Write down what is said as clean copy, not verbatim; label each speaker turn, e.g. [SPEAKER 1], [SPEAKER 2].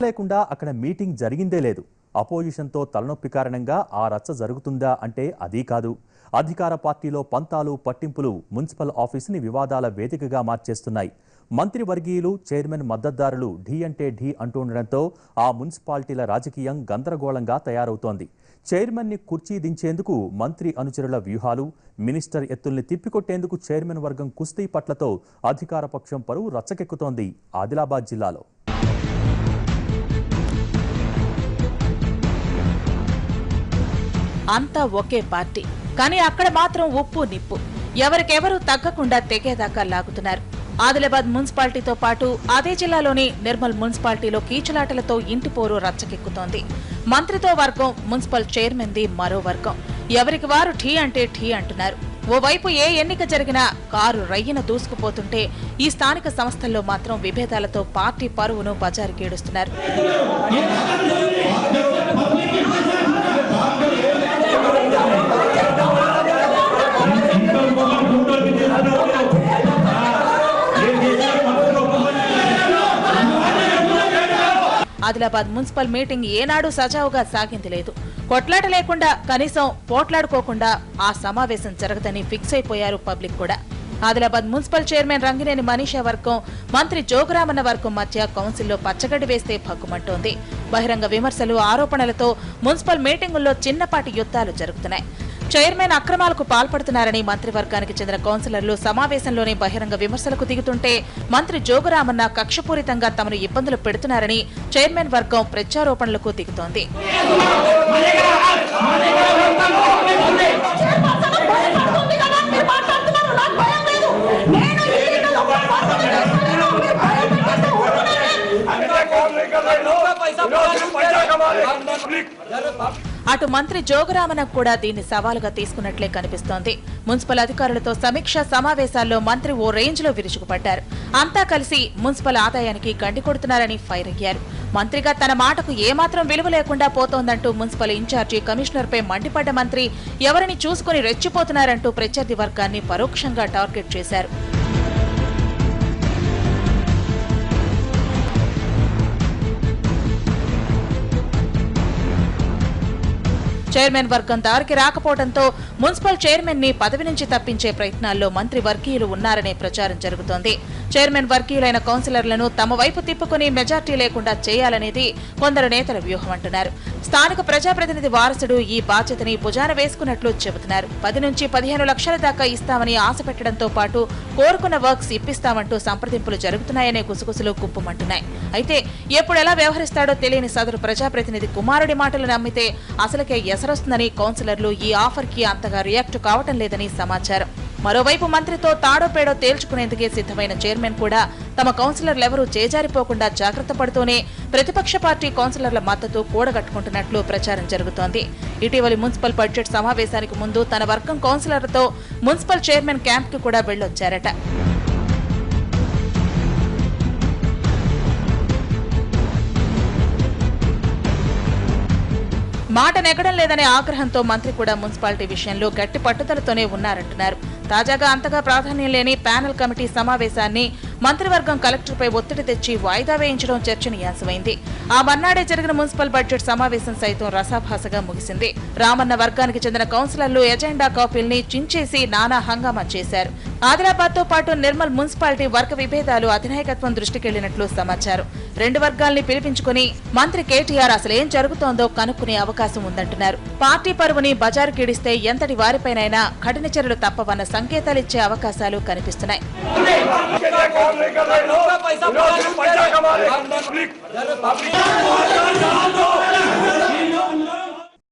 [SPEAKER 1] లేకుండా అక్కడ మీటింగ్ జరిగిందే లేదు. అపోజిషన్తో తలనొప్పి కారణంగా ఆ రచ్చ జరుగుతుందా అంటే అదీ కాదు. అధికార పార్టీలో పంతాలు పట్టింపులు మున్సిపల్ ఆఫీసుని వివాదాల వేదికగా మార్చేస్తున్నాయి. మంత్రివర్గీయులు చైర్మన్ మద్దతుదారులు ఢీ అంటే ఢీ అంటుండడంతో ఆ మున్సిపాలిటీల రాజకీయం గందరగోళంగా తయారవుతోంది. చైర్మన్ని కుర్చీ దించేందుకు మంత్రి అనుచరుల వ్యూహాలు, మినిస్టర్ ఎత్తుల్ని తిప్పికొట్టేందుకు చైర్మన్ వర్గం కుస్తీ పట్లతో అధికార పక్షం పరువు రచ్చకెక్కుతోంది ఆదిలాబాద్ జిల్లాలో.
[SPEAKER 2] అంతా ఒకే పార్టీ, కానీ అక్కడ మాత్రం ఉప్పు నిప్పు ఎవరికెవరు తగ్గకుండా తెగేదాకా లాగుతున్నారు. ఆదిలాబాద్ మున్సిపాలిటీతో పాటు అదే జిల్లాలోని నిర్మల్ మున్సిపాలిటీలో కీచులాటలతో ఇంటి పోరు రచ్చకెక్కుతోంది. మంత్రితో వర్గం, మున్సిపల్ చైర్మన్ది మరో వర్గం. ఎవరికి వారు ఠీ అంటే ఠీ అంటున్నారు. ఓవైపు ఏ ఎన్నిక జరిగినా కారు రయ్యన దూసుకుపోతుంటే ఈ స్థానిక సంస్థల్లో మాత్రం విభేదాలతో పార్టీ పరువును బజారుకేడుస్తున్నారు. ఆదిలాబాద్ మున్సిపల్ మీటింగ్ ఏనాడు సజావుగా సాగింది లేదు. కొట్లాట లేకుండా, కనీసం పోట్లాడుకోకుండా ఆ సమావేశం జరగదని ఫిక్స్ అయిపోయారు పబ్లిక్ కూడా. ఆదిలాబాద్ మున్సిపల్ చైర్మన్ రంగినేని మనీషా వర్గం, మంత్రి జోగురామన్న వర్గం మధ్య కౌన్సిల్లో పచ్చగడ్డి వేస్తే భగ్గుమంటోంది. బహిరంగ విమర్శలు, ఆరోపణలతో మున్సిపల్ మీటింగుల్లో చిన్నపాటి యుద్ధాలు జరుగుతున్నాయి. చైర్మన్ అక్రమాలకు పాల్పడుతున్నారని మంత్రివర్గానికి చెందిన కౌన్సిలర్లు సమావేశంలోనే బహిరంగ విమర్శలకు దిగుతుంటే, మంత్రి జోగురామన్న కక్షపూరితంగా తమను ఇబ్బందులు పెడుతున్నారని చైర్మన్ వర్గం ప్రత్యారోపణలకు దిగుతోంది. అటు మంత్రి జోగురామన్నకు కూడా దీన్ని సవాలుగా తీసుకున్నట్లే కనిపిస్తోంది. మున్సిపల్ అధికారులతో సమీక్ష సమావేశాల్లో మంత్రి ఓ రేంజ్ లో విరుచుకుపడ్డారు. అంతా కలిసి మున్సిపల్ ఆదాయానికి గండి కొడుతున్నారని ఫైర్ అయ్యారు. మంత్రిగా తన మాటకు ఏమాత్రం విలువ లేకుండా పోతోందంటూ మున్సిపల్ ఇన్ఛార్జి కమిషనర్ పై మండిపడ్డ మంత్రి ఎవరిని చూసుకుని రెచ్చిపోతున్నారంటూ ప్రత్యర్థి వర్గాన్ని పరోక్షంగా టార్గెట్ చేశారు. చైర్మన్ వర్గం దారికి రాకపోవడంతో మున్సిపల్ చైర్మన్ ని పదవి నుంచి తప్పించే ప్రయత్నాల్లో మంత్రి వర్గీయులు ఉన్నారనే ప్రచారం జరుగుతోంది. చైర్మన్ వర్గీయులైన కౌన్సిలర్లను తమ వైపు తిప్పుకుని మెజార్టీ లేకుండా చేయాలనేది కొందరు నేతల వ్యూహం అంటున్నారు. స్థానిక ప్రజాప్రతినిధి వారసుడు ఈ బాధ్యతని భుజాన వేసుకున్నట్లు చెబుతున్నారు. 10 నుంచి 15 లక్షల దాకా ఇస్తామని ఆశ పెట్టడంతో పాటు కోరుకున్న వర్క్స్ ఇప్పిస్తామంటూ సంప్రదింపులు జరుగుతున్నాయనే గుసగుసలు కుప్పమంటున్నాయి. అయితే ఎప్పుడెలా వ్యవహరిస్తాడో తెలియని సదరు ప్రజాప్రతినిధి కుమారుడి మాటలు నమ్మితే అసలుకే ఎసరొస్తుందని కౌన్సిలర్లు ఈ ఆఫర్ కి అంతగా రియాక్ట్ కావటం లేదని సమాచారం. మరోవైపు మంత్రితో తాడోపేడో తేల్చుకునేందుకే సిద్ధమైన చైర్మన్ కూడా తమ కౌన్సిలర్లెవరూ చేజారిపోకుండా జాగ్రత్త పడుతూనే ప్రతిపక్ష పార్టీ కౌన్సిలర్ల మద్దతు కూడగట్టుకుంటున్నట్లు ప్రచారం జరుగుతోంది. ఇటీవలి మున్సిపల్ బడ్జెట్ సమావేశానికి ముందు తన వర్గం కౌన్సిలర్లతో మున్సిపల్ చైర్మన్ క్యాంప్ కి కూడా వెళ్లొచ్చారట. మాట నెగ్గడం లేదనే ఆగ్రహంతో మంత్రి కూడా మున్సిపాలిటీ విషయంలో గట్టి పట్టుదలతోనే ఉన్నారంటున్నారు. తాజాగా అంతగా ప్రాధాన్యం లేని ప్యానెల్ కమిటీ సమావేశాన్ని మంత్రివర్గం కలెక్టర్పై ఒత్తిడి తెచ్చి వాయిదా వేయించడం చర్చనీయాంశమైంది. ఆ మర్నాడే జరిగిన మున్సిపల్ బడ్జెట్ సమావేశం సైతం రసాభాసగా ముగిసింది. రామన్న వర్గానికి చెందిన కౌన్సిలర్లు ఎజెండా కాపీల్ని చించేసి నానా హంగామా చేశారు. ఆదిలాబాద్ తో పాటు నిర్మల్ మున్సిపాలిటీ వర్గ విభేదాలు అధినాయకత్వం దృష్టికెళ్లినట్లు సమాచారం. 2 వర్గాల్ని పిలిపించుకుని మంత్రి కేటీఆర్ అసలేం జరుగుతోందో కనుక్కునే అవకాశం ఉందంటున్నారు. పార్టీ పరువుని బజారు కీడిస్తే ఎంతటి వారిపైనైనా కఠిన చర్యలు తప్పవన్న సంకేతాలిచ్చే అవకాశాలు కనిపిస్తున్నాయి.